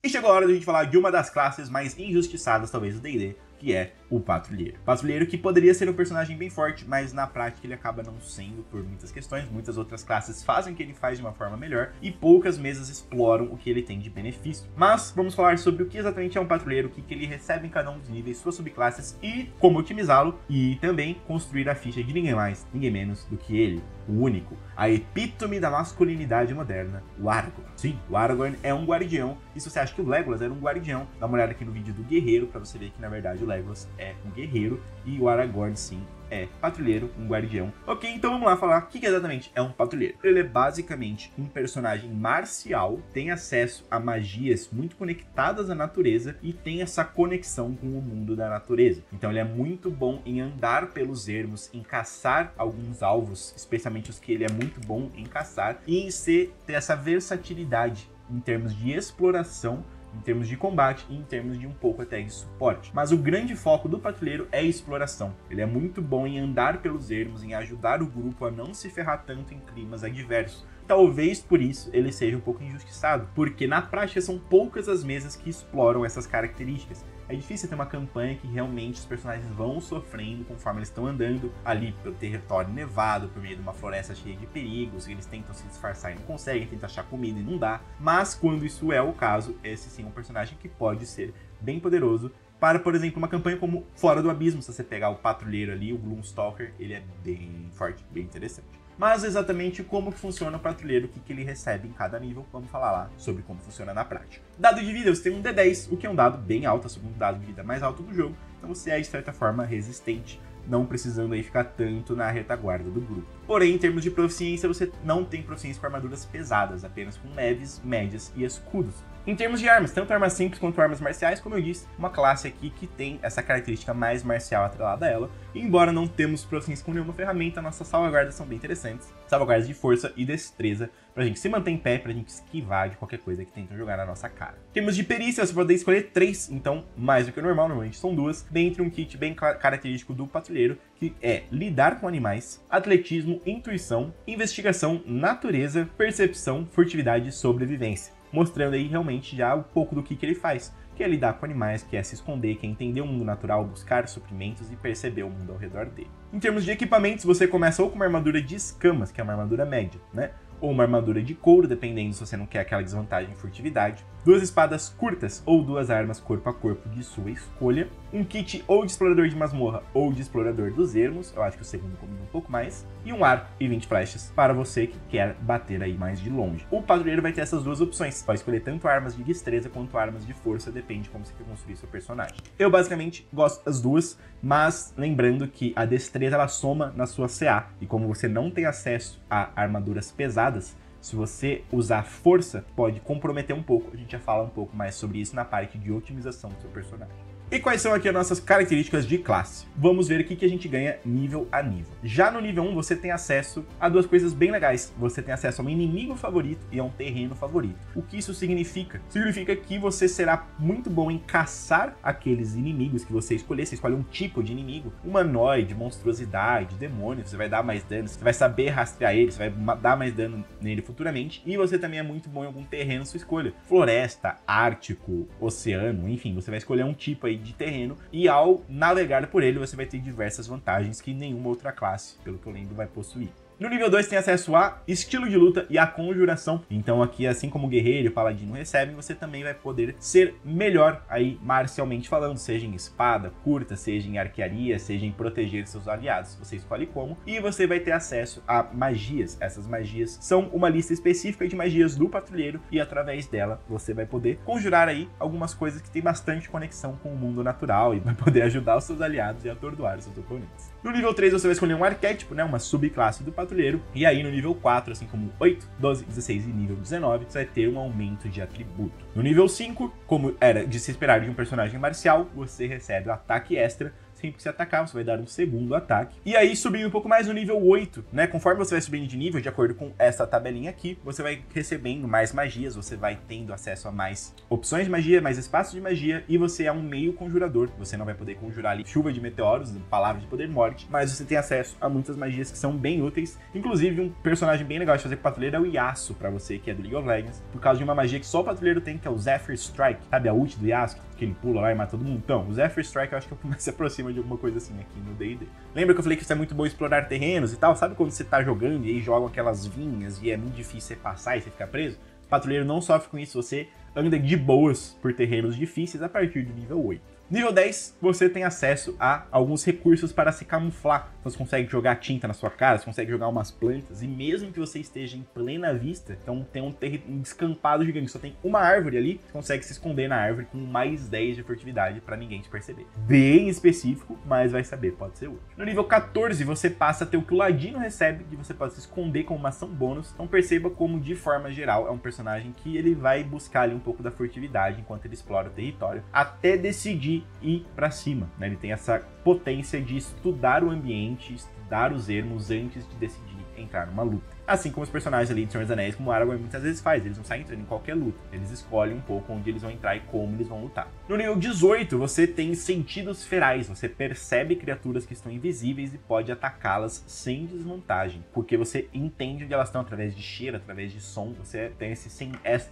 E chegou a hora de a gente falar de uma das classes mais injustiçadas, talvez, do D&D, que é o Patrulheiro. Patrulheiro que poderia ser um personagem bem forte, mas na prática ele acaba não sendo por muitas questões. Muitas outras classes fazem o que ele faz de uma forma melhor e poucas mesas exploram o que ele tem de benefício. Mas vamos falar sobre o que exatamente é um Patrulheiro, o que ele recebe em cada um dos níveis, suas subclasses e como otimizá-lo, e também construir a ficha de ninguém mais, ninguém menos do que ele, o único, a epítome da masculinidade moderna, o Aragorn. Sim, o Aragorn é um guardião, e se você acha que o Legolas era um guardião, dá uma olhada aqui no vídeo do guerreiro pra você ver que na verdade o Legolas é um guerreiro e o Aragorn sim é patrulheiro, um guardião. Ok, então vamos lá falar o que exatamente é um patrulheiro. Ele é basicamente um personagem marcial, tem acesso a magias muito conectadas à natureza e tem essa conexão com o mundo da natureza. Então ele é muito bom em andar pelos ermos, em caçar alguns alvos, especialmente os que ele é muito bom em caçar, e em ter essa versatilidade em termos de exploração, em termos de combate e em termos de um pouco até de suporte. Mas o grande foco do patrulheiro é a exploração. Ele é muito bom em andar pelos ermos, em ajudar o grupo a não se ferrar tanto em climas adversos. Talvez por isso ele seja um pouco injustiçado, porque na prática são poucas as mesas que exploram essas características. É difícil ter uma campanha que realmente os personagens vão sofrendo conforme eles estão andando ali pelo território nevado, por meio de uma floresta cheia de perigos, eles tentam se disfarçar e não conseguem, tentam achar comida e não dá. Mas quando isso é o caso, esse sim é um personagem que pode ser bem poderoso para, por exemplo, uma campanha como Fora do Abismo. Se você pegar o patrulheiro ali, o Gloomstalker, ele é bem forte, bem interessante. Mas exatamente como funciona o patrulheiro, o que ele recebe em cada nível, vamos falar lá sobre como funciona na prática. Dado de vida, você tem um D10, o que é um dado bem alto, é o segundo dado de vida mais alto do jogo, então você é de certa forma resistente, não precisando aí ficar tanto na retaguarda do grupo. Porém, em termos de proficiência, você não tem proficiência com armaduras pesadas, apenas com leves, médias e escudos. Em termos de armas, tanto armas simples quanto armas marciais, como eu disse, uma classe aqui que tem essa característica mais marcial atrelada a ela. E embora não temos proficiência com nenhuma ferramenta, nossas salvaguardas são bem interessantes. Salvaguardas de força e destreza, pra gente se manter em pé, pra gente esquivar de qualquer coisa que tentam jogar na nossa cara. Em termos de perícia, você pode escolher 3, então mais do que o normal, normalmente são 2, dentro de um kit bem característico do patrulheiro, que é lidar com animais, atletismo, intuição, investigação, natureza, percepção, furtividade e sobrevivência. Mostrando aí realmente já um pouco do que ele faz, que é lidar com animais, que é se esconder, que é entender o mundo natural, buscar suprimentos e perceber o mundo ao redor dele. Em termos de equipamentos, você começa ou com uma armadura de escamas, que é uma armadura média, né? Ou uma armadura de couro, dependendo se você não quer aquela desvantagem em furtividade. 2 espadas curtas ou 2 armas corpo a corpo de sua escolha. Um kit ou de explorador de masmorra ou de explorador dos ermos, eu acho que o segundo combina um pouco mais. E um arco e 20 flechas para você que quer bater aí mais de longe. O patrulheiro vai ter essas duas opções, você pode escolher tanto armas de destreza quanto armas de força, depende de como você quer construir seu personagem. Eu basicamente gosto das duas, mas lembrando que a destreza ela soma na sua CA, e como você não tem acesso a armaduras pesadas, se você usar força, pode comprometer um pouco. A gente já fala um pouco mais sobre isso na parte de otimização do seu personagem. E quais são aqui as nossas características de classe? Vamos ver o que a gente ganha nível a nível. Já no nível 1, você tem acesso a duas coisas bem legais. Você tem acesso a um inimigo favorito e a um terreno favorito. O que isso significa? Significa que você será muito bom em caçar aqueles inimigos que você escolher. Você escolhe um tipo de inimigo, humanoide, monstruosidade, demônio, você vai dar mais dano, você vai saber rastrear ele, você vai dar mais dano nele futuramente. E você também é muito bom em algum terreno sua escolha. Floresta, ártico, oceano, enfim, você vai escolher um tipo aí de terreno, e ao navegar por ele você vai ter diversas vantagens que nenhuma outra classe, pelo que eu lembro, vai possuir. No nível 2 tem acesso a estilo de luta e a conjuração. Então aqui, assim como o guerreiro e o paladino recebem, você também vai poder ser melhor aí marcialmente falando, seja em espada curta, seja em arquearia, seja em proteger seus aliados. Você escolhe como, e você vai ter acesso a magias. Essas magias são uma lista específica de magias do patrulheiro, e através dela você vai poder conjurar aí algumas coisas que tem bastante conexão com o mundo natural e vai poder ajudar os seus aliados e atordoar os seus oponentes. No nível 3 você vai escolher um arquétipo, né, uma subclasse do patrulheiro, e aí no nível 4, assim como 8, 12, 16 e nível 19, você vai ter um aumento de atributo. No nível 5, como era de se esperar de um personagem marcial, você recebe o ataque extra. sempre que você atacar, você vai dar um segundo ataque. E aí, subindo um pouco mais no nível 8, né? Conforme você vai subindo de nível, de acordo com essa tabelinha aqui, você vai recebendo mais magias, você vai tendo acesso a mais opções de magia, mais espaços de magia, e você é um meio conjurador. Você não vai poder conjurar ali chuva de meteoros, palavras de poder morte, mas você tem acesso a muitas magias que são bem úteis. Inclusive, um personagem bem legal de fazer com o patrulheiro é o Yasuo, pra você que é do League of Legends, por causa de uma magia que só o patrulheiro tem, que é o Zephyr Strike. Sabe a ult do Yasuo, que ele pula lá e mata todo mundo? Então, o Zephyr Strike eu acho que é o que mais se aproxima de alguma coisa assim aqui no D&D. Lembra que eu falei que isso é muito bom explorar terrenos e tal? Sabe quando você tá jogando e aí jogam aquelas vinhas e é muito difícil você passar e você ficar preso? O patrulheiro não sofre com isso, você anda de boas por terrenos difíceis a partir do nível 8. Nível 10, você tem acesso a alguns recursos para se camuflar. Então você consegue jogar tinta na sua cara, você consegue jogar umas plantas, e mesmo que você esteja em plena vista, então tem um descampado gigante, só tem uma árvore ali, você consegue se esconder na árvore com mais 10 de furtividade para ninguém te perceber. Bem específico, mas vai saber, pode ser útil. No nível 14, você passa a ter o que o Ladino recebe, que você pode se esconder como uma ação bônus. Então perceba como, de forma geral, é um personagem que ele vai buscar ali um pouco da furtividade enquanto ele explora o território, até decidir ir pra cima, né? Ele tem essa potência de estudar o ambiente, estudar os ermos antes de decidir entrar numa luta. Assim como os personagens ali de Senhor dos Anéis, como o Aragorn muitas vezes faz, eles não saem entrando em qualquer luta, eles escolhem um pouco onde eles vão entrar e como eles vão lutar. No nível 18, você tem sentidos ferais, você percebe criaturas que estão invisíveis e pode atacá-las sem desvantagem, porque você entende onde elas estão através de cheiro, através de som, você tem esses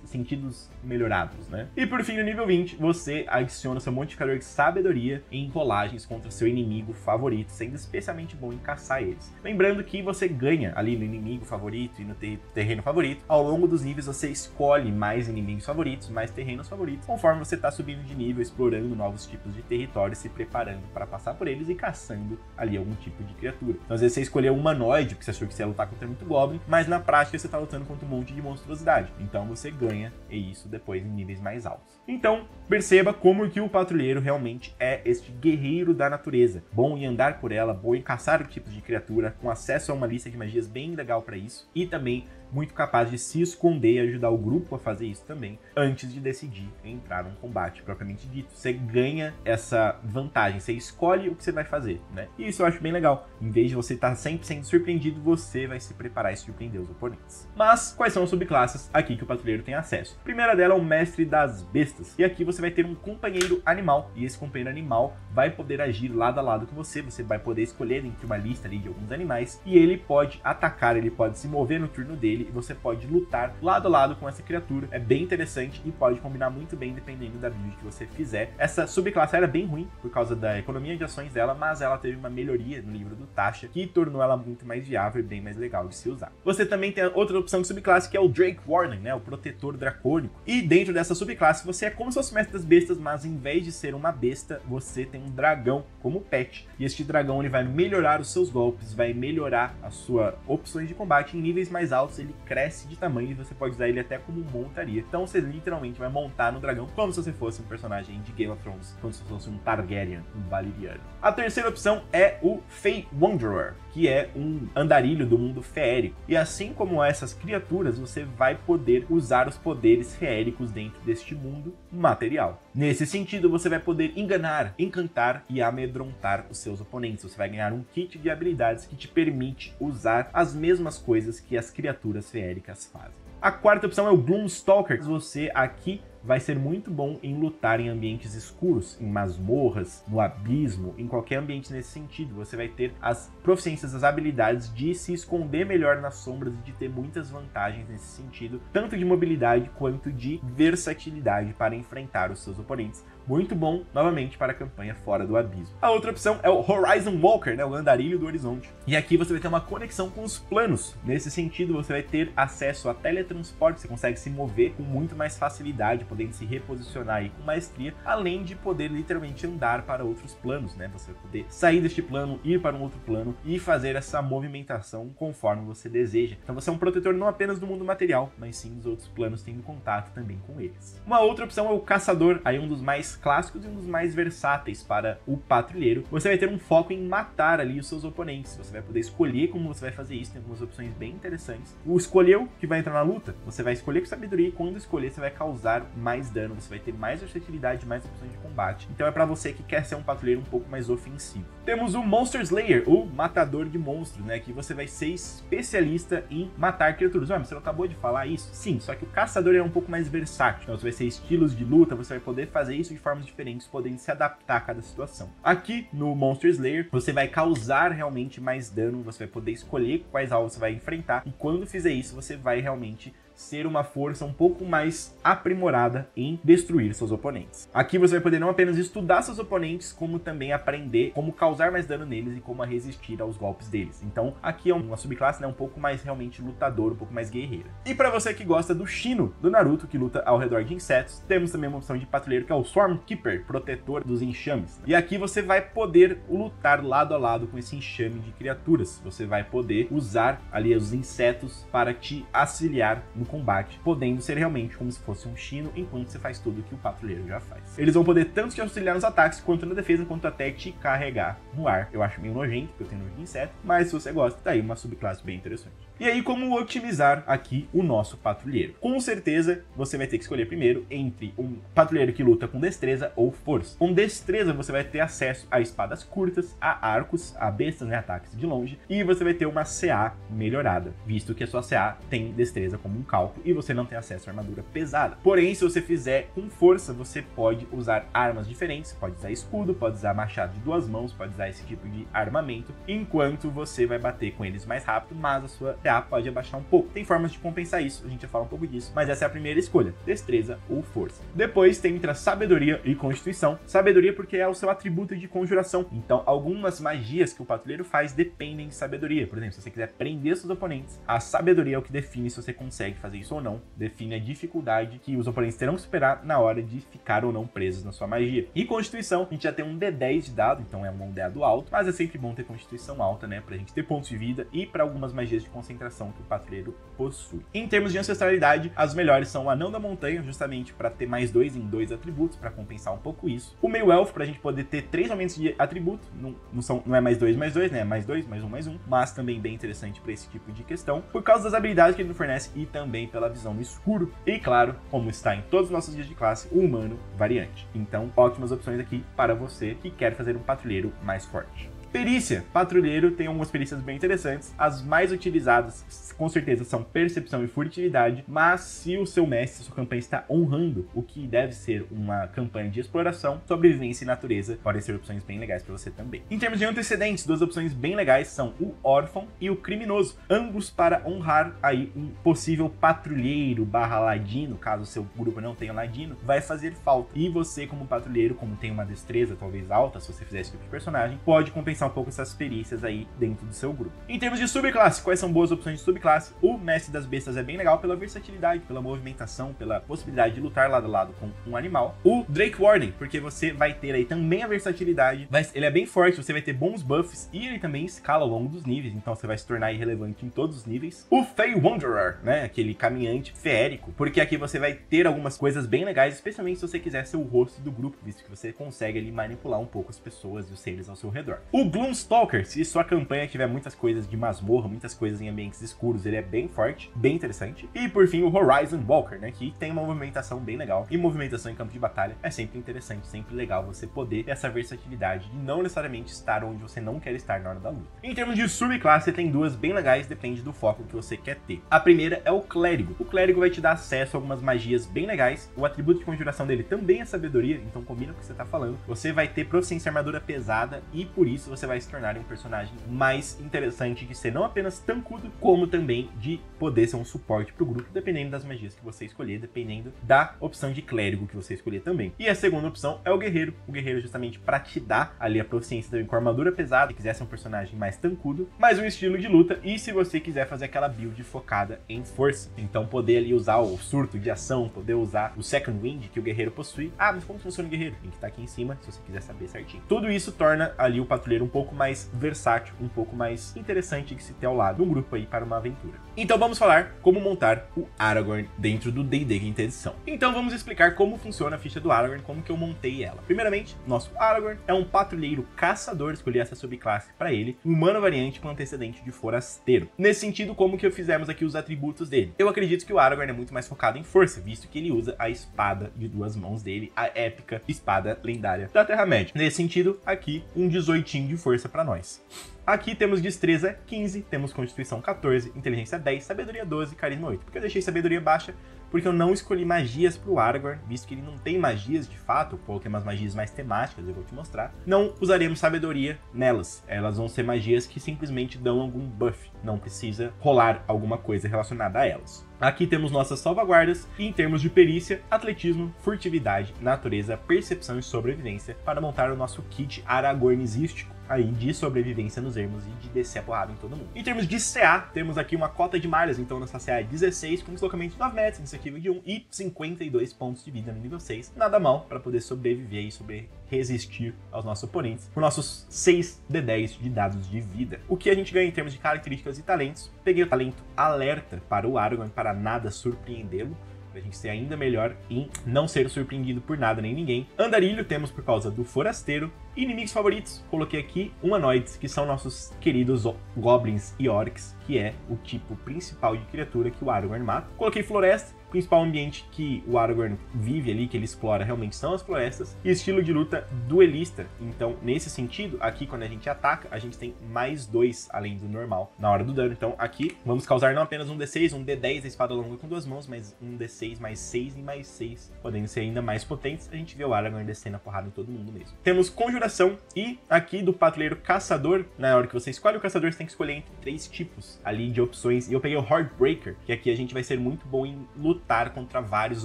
sentidos melhorados, né? E por fim, no nível 20, você adiciona seu modificador de sabedoria em rolagens contra seu inimigo favorito, sendo especialmente bom em caçar eles. Lembrando que você ganha ali no inimigo favorito e no terreno favorito. Ao longo dos níveis você escolhe mais inimigos favoritos, mais terrenos favoritos, conforme você está subindo de nível, explorando novos tipos de territórios, se preparando para passar por eles e caçando ali algum tipo de criatura. Então às vezes você escolheu um humanoide, porque você achou que você ia lutar contra muito goblin, mas na prática você está lutando contra um monte de monstruosidade. Então você ganha isso depois em níveis mais altos. Então perceba como que o patrulheiro realmente é este guerreiro da natureza, bom em andar por ela, bom em caçar tipos de criatura, com acesso a uma lista de magias bem legal para isso, e também muito capaz de se esconder e ajudar o grupo a fazer isso também, antes de decidir entrar num combate propriamente dito. Você ganha essa vantagem, você escolhe o que você vai fazer, né? E isso eu acho bem legal. Em vez de você estar sempre sendo surpreendido, você vai se preparar e surpreender os oponentes. Mas, quais são as subclasses aqui que o patrulheiro tem acesso? A primeira dela é o Mestre das Bestas. E aqui você vai ter um companheiro animal, e esse companheiro animal vai poder agir lado a lado com você. Você vai poder escolher entre uma lista ali de alguns animais, e ele pode atacar, ele pode se mover no turno dele, e você pode lutar lado a lado com essa criatura. É bem interessante e pode combinar muito bem dependendo da build que você fizer. Essa subclasse era bem ruim por causa da economia de ações dela, mas ela teve uma melhoria no livro do Tasha que tornou ela muito mais viável e bem mais legal de se usar. Você também tem outra opção de subclasse, que é o Drake Warden, né, o protetor dracônico. E dentro dessa subclasse você é como se fosse o mestre das bestas, mas em vez de ser uma besta, você tem um dragão como pet. E este dragão ele vai melhorar os seus golpes, vai melhorar as suas opções de combate em níveis mais altos. Ele cresce de tamanho e você pode usar ele até como montaria. Então você literalmente vai montar no dragão como se você fosse um personagem de Game of Thrones, como se você fosse um Targaryen, um Valyriano. A terceira opção é o Fey Wanderer, que é um andarilho do mundo feérico. E assim como essas criaturas, você vai poder usar os poderes feéricos dentro deste mundo material. Nesse sentido, você vai poder enganar, encantar e amedrontar os seus oponentes. Você vai ganhar um kit de habilidades que te permite usar as mesmas coisas que as criaturas feéricas fazem. A quarta opção é o Gloomstalker. Você aqui vai ser muito bom em lutar em ambientes escuros, em masmorras, no abismo, em qualquer ambiente nesse sentido. Você vai ter as proficiências, as habilidades de se esconder melhor nas sombras e de ter muitas vantagens nesse sentido, tanto de mobilidade quanto de versatilidade para enfrentar os seus oponentes. Muito bom, novamente, para a campanha Fora do Abismo. A outra opção é o Horizon Walker, né, o andarilho do horizonte. E aqui você vai ter uma conexão com os planos. Nesse sentido, você vai ter acesso a teletransporte, você consegue se mover com muito mais facilidade, podendo se reposicionar aí com maestria, além de poder literalmente andar para outros planos, né? Você vai poder sair deste plano, ir para um outro plano e fazer essa movimentação conforme você deseja. Então você é um protetor não apenas do mundo material, mas sim dos outros planos, tendo contato também com eles. Uma outra opção é o Caçador, aí um dos mais clássicos e um dos mais versáteis para o patrulheiro. Você vai ter um foco em matar ali os seus oponentes. Você vai poder escolher como você vai fazer isso, tem algumas opções bem interessantes. O escolheu que vai entrar na luta, você vai escolher com sabedoria e quando escolher você vai causar mais dano, você vai ter mais versatilidade, mais opções de combate. Então é pra você que quer ser um patrulheiro um pouco mais ofensivo. Temos o Monster Slayer, o matador de monstros, né? Que você vai ser especialista em matar criaturas. Mas você não acabou de falar isso? Sim, só que o caçador é um pouco mais versátil. Então você vai ser estilos de luta, você vai poder fazer isso de formas diferentes, podendo se adaptar a cada situação. Aqui no Monster Slayer, você vai causar realmente mais dano, você vai poder escolher quais alvos você vai enfrentar, e quando fizer isso, você vai realmente ser uma força um pouco mais aprimorada em destruir seus oponentes. Aqui você vai poder não apenas estudar seus oponentes, como também aprender como causar mais dano neles e como resistir aos golpes deles. Então aqui é uma subclasse, né, um pouco mais realmente lutador, um pouco mais guerreira. E para você que gosta do Shino, do Naruto, que luta ao redor de insetos, temos também uma opção de patrulheiro que é o Swarm Keeper, protetor dos enxames. E aqui você vai poder lutar lado a lado com esse enxame de criaturas. Você vai poder usar ali os insetos para te auxiliar no combate, podendo ser realmente como se fosse um Shino, enquanto você faz tudo o que o patrulheiro já faz. Eles vão poder tanto te auxiliar nos ataques, quanto na defesa, quanto até te carregar no ar. Eu acho meio nojento, porque eu tenho nojo de inseto, mas se você gosta, tá aí uma subclasse bem interessante. E aí, como otimizar aqui o nosso patrulheiro? Com certeza, você vai ter que escolher primeiro entre um patrulheiro que luta com destreza ou força. Com destreza, você vai ter acesso a espadas curtas, a arcos, a bestas, né, ataques de longe, e você vai ter uma CA melhorada, visto que a sua CA tem destreza como um cálculo e você não tem acesso à armadura pesada. Porém, se você fizer com força, você pode usar armas diferentes, pode usar escudo, pode usar machado de 2 mãos, pode usar esse tipo de armamento, enquanto você vai bater com eles mais rápido, mas a sua CA pode abaixar um pouco. Tem formas de compensar isso, a gente já fala um pouco disso, mas essa é a primeira escolha, destreza ou força. Depois tem entre a sabedoria e constituição. Sabedoria porque é o seu atributo de conjuração, então algumas magias que o patrulheiro faz dependem de sabedoria. Por exemplo, se você quiser prender seus oponentes, a sabedoria é o que define se você consegue fazer isso ou não, define a dificuldade que os oponentes terão que superar na hora de ficar ou não presos na sua magia. E constituição, a gente já tem um D10 de dado, então é um dado alto, mas é sempre bom ter constituição alta, né, pra gente ter pontos de vida e para algumas magias de concentração que o patrulheiro possui. Em termos de ancestralidade, as melhores são o Anão da Montanha, justamente para ter mais 2 em 2 atributos, para compensar um pouco isso. O Meio Elfo, pra gente poder ter 3 aumentos de atributo, não é mais 2, né, é mais 2, mais 1, mas também bem interessante para esse tipo de questão, por causa das habilidades que ele nos fornece e também pela visão no escuro. E claro, como está em todos os nossos dias de classe, o humano variante. Então, ótimas opções aqui para você que quer fazer um patrulheiro mais forte. Perícia. Patrulheiro tem algumas perícias bem interessantes. As mais utilizadas, com certeza, são percepção e furtividade, mas se o seu mestre, sua campanha está honrando o que deve ser uma campanha de exploração, sobrevivência e natureza podem ser opções bem legais para você também. Em termos de antecedentes, 2 opções bem legais são o órfão e o criminoso, ambos para honrar aí um possível patrulheiro barra ladino, caso o seu grupo não tenha ladino, vai fazer falta. E você, como patrulheiro, como tem uma destreza talvez alta, se você fizer esse tipo de personagem, pode compensar um pouco essas perícias aí dentro do seu grupo. Em termos de subclasse, quais são boas opções de subclasse? O Mestre das Bestas é bem legal pela versatilidade, pela movimentação, pela possibilidade de lutar lado a lado com um animal. O Drake Warden, porque você vai ter aí também a versatilidade, ele é bem forte, você vai ter bons buffs e ele também escala ao longo dos níveis, então você vai se tornar irrelevante em todos os níveis. O Fey Wanderer, né, aquele caminhante feérico, porque aqui você vai ter algumas coisas bem legais, especialmente se você quiser ser o rosto do grupo, visto que você consegue ali manipular um pouco as pessoas e os seres ao seu redor. O Gloomstalker, se sua campanha tiver muitas coisas de masmorra, muitas coisas em ambientes escuros, ele é bem forte, bem interessante. E por fim, o Horizon Walker, né, que tem uma movimentação bem legal. E movimentação em campo de batalha é sempre interessante, sempre legal você poder ter essa versatilidade de não necessariamente estar onde você não quer estar na hora da luta. Em termos de subclasse, você tem 2 bem legais, depende do foco que você quer ter. A primeira é o Clérigo. O Clérigo vai te dar acesso a algumas magias bem legais. O atributo de conjuração dele também é sabedoria, então combina com o que você tá falando. Você vai ter proficiência em armadura pesada e por isso você vai se tornar um personagem mais interessante de ser não apenas tancudo, como também de poder ser um suporte pro grupo, dependendo das magias que você escolher, dependendo da opção de clérigo que você escolher também. E a segunda opção é o guerreiro. O guerreiro justamente para te dar ali a proficiência também com armadura pesada, se quiser ser um personagem mais tancudo, mais um estilo de luta, e se você quiser fazer aquela build focada em força, então poder ali usar o surto de ação, poder usar o Second Wind que o guerreiro possui. Ah, mas como funciona o guerreiro? Tem que estar aqui em cima se você quiser saber certinho. Tudo isso torna ali o patrulheiro um pouco mais versátil, um pouco mais interessante de se ter ao lado, um grupo aí para uma aventura. Então vamos falar como montar o Aragorn dentro do D&D Quinta Edição. Então vamos explicar como funciona a ficha do Aragorn, como que eu montei ela. Primeiramente, nosso Aragorn é um patrulheiro caçador, escolhi essa subclasse para ele, humano variante com antecedente de forasteiro. Nesse sentido, como que fizemos aqui os atributos dele? Eu acredito que o Aragorn é muito mais focado em força, visto que ele usa a espada de 2 mãos dele, a épica espada lendária da Terra-média. Nesse sentido, aqui um 18 de força para nós. Aqui temos destreza 15, temos constituição 14, inteligência 10, sabedoria 12, carisma 8. Porque eu deixei sabedoria baixa? Porque eu não escolhi magias pro Aragorn, visto que ele não tem magias de fato, eu coloquei umas magias mais temáticas, eu vou te mostrar. Não usaremos sabedoria nelas, elas vão ser magias que simplesmente dão algum buff, não precisa rolar alguma coisa relacionada a elas. Aqui temos nossas salvaguardas e em termos de perícia, atletismo, furtividade, natureza, percepção e sobrevivência para montar o nosso kit aragornizístico aí de sobrevivência nos ermos e de descer a porrada em todo mundo. Em termos de CA, temos aqui uma cota de malhas, então nossa CA é 16 com deslocamento de 9 metros, isso aqui de 1 e 52 pontos de vida no nível 6. Nada mal para poder sobreviver e resistir aos nossos oponentes por nossos 6 de 10 de dados de vida. O que a gente ganha em termos de características e talentos? Peguei o talento alerta para o Aragorn, para nada surpreendê-lo, pra gente ser ainda melhor em não ser surpreendido por nada nem ninguém. Andarilho temos por causa do forasteiro. Inimigos favoritos, coloquei aqui humanoides, que são nossos queridos goblins e orcs, que é o tipo principal de criatura que o Aragorn mata. Coloquei floresta, principal ambiente que o Aragorn vive ali, que ele explora realmente são as florestas. E estilo de luta duelista, então nesse sentido, aqui quando a gente ataca, a gente tem mais 2 além do normal na hora do dano. Então aqui vamos causar não apenas um D6, um D10 da espada longa com 2 mãos, mas um D6 mais 6 e mais 6, podendo ser ainda mais potentes. A gente vê o Aragorn descendo a porrada em todo mundo mesmo. Temos conjuração e aqui do patrulheiro caçador, na hora que você escolhe o caçador, você tem que escolher entre 3 tipos ali de opções. E eu peguei o Heartbreaker, que aqui a gente vai ser muito bom em lutar contra vários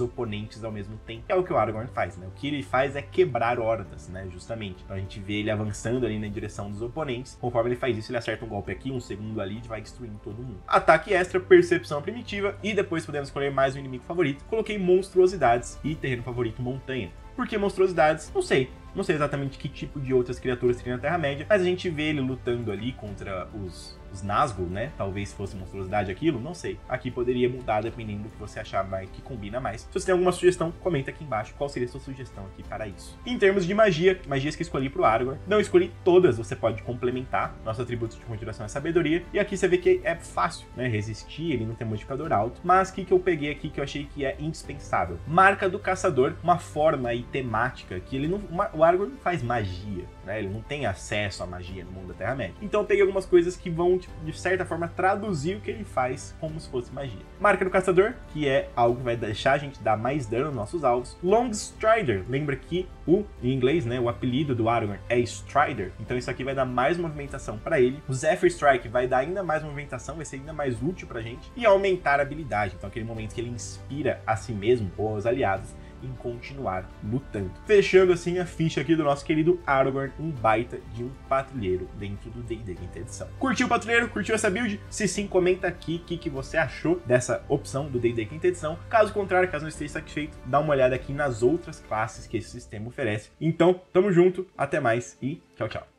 oponentes ao mesmo tempo. É o que o Aragorn faz, né? O que ele faz é quebrar hordas, né? Justamente. Então a gente vê ele avançando ali na direção dos oponentes. Conforme ele faz isso, ele acerta um golpe aqui, um segundo ali, e vai destruindo todo mundo. Ataque extra, percepção primitiva e depois podemos escolher mais um inimigo favorito. Coloquei monstruosidades e terreno favorito montanha. Por que monstruosidades? Não sei. Não sei exatamente que tipo de outras criaturas teria na Terra-média, mas a gente vê ele lutando ali contra os Nazgûl, né? Talvez fosse monstruosidade aquilo, não sei. Aqui poderia mudar dependendo do que você achar mais, que combina mais. Se você tem alguma sugestão, comenta aqui embaixo qual seria a sua sugestão aqui para isso. Em termos de magia, magias que escolhi pro Aragorn, não escolhi todas, você pode complementar. Nossos atributos de continuação é sabedoria, e aqui você vê que é fácil, né? Resistir, ele não tem modificador alto, mas o que eu peguei aqui que eu achei que é indispensável? Marca do caçador, uma forma aí temática que ele não... O Aragorn não faz magia, né? Ele não tem acesso à magia no mundo da Terra-média. Então eu peguei algumas coisas que vão, tipo, de certa forma, traduzir o que ele faz como se fosse magia. Marca do caçador, que é algo que vai deixar a gente dar mais dano nos nossos alvos. Long Strider, lembra que em inglês, né, o apelido do Aragorn é Strider, então isso aqui vai dar mais movimentação para ele. O Zephyr Strike vai dar ainda mais movimentação, vai ser ainda mais útil pra gente. E aumentar a habilidade, então aquele momento que ele inspira a si mesmo ou aos aliados em continuar lutando. Fechando assim a ficha aqui do nosso querido Aragorn, um baita de um patrulheiro dentro do D&D Quinta Edição. Curtiu o patrulheiro? Curtiu essa build? Se sim, comenta aqui o que você achou dessa opção do D&D Quinta Edição. Caso contrário, caso não esteja satisfeito, dá uma olhada aqui nas outras classes que esse sistema oferece. Então, tamo junto, até mais e tchau, tchau.